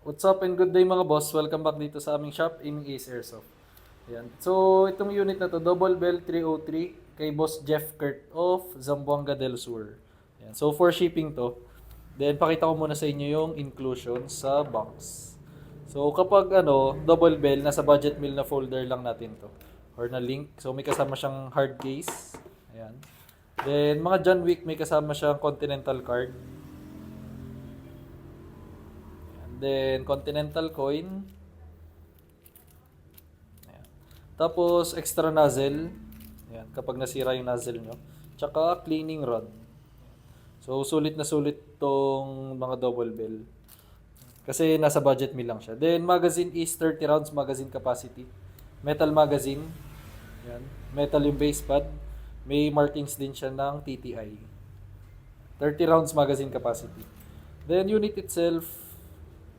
What's up and good day mga boss? Welcome back dito sa aming shop, Aiming Ace Airsoft. Ayan. So, itong unit na to, Double Bell 303 kay Boss Jeff Kurt of Zamboanga del Sur. Ayan. So, for shipping to. Then, pakita ko muna sa inyo yung inclusion sa box. So, kapag double bell, nasa budget meal na folder lang natin to. Or na link. So, may kasama siyang hard case. Ayan. Then, mga John Wick, may kasama siyang Continental card. Then, Continental coin. Ayan. Tapos, extra nozzle. Ayan, kapag nasira yung nozzle nyo. Tsaka, cleaning rod. So, sulit na sulit tong mga double bell. Kasi nasa budget meal lang siya. Then, magazine is 30 rounds magazine capacity. Metal magazine. Ayan. Metal yung base pad. May markings din siya ng TTI. 30 rounds magazine capacity. Then, unit itself,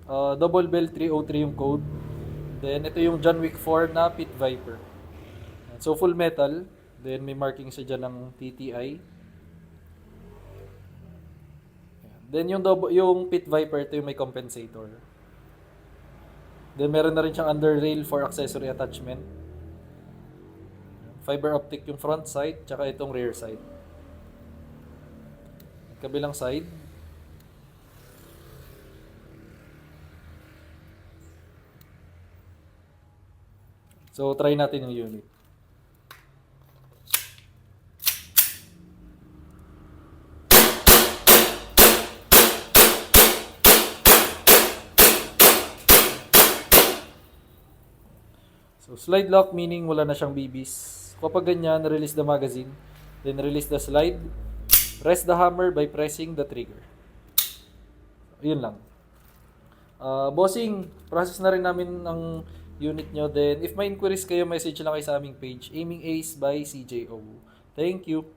Double Bell 303 yung code. Then, ito yung John Wick 4 na Pit Viper. So, full metal. Then, may marking siya dyan ng TTI. Then, yung Pit Viper, ito yung may compensator. Then, meron na rin siyang under rail for accessory attachment. Fiber optic yung front side, tsaka itong rear side. Kabilang side. So, try natin yung unit. So, slide lock meaning wala na siyang BBs. Kapag ganyan, release the magazine. Then, release the slide. Rest the hammer by pressing the trigger. Yun lang. Bossing, process na rin namin ang unit nyo. Then, if may inquiries kayo, message lang kayo sa aming page, Aiming Ace by CJO. Thank you.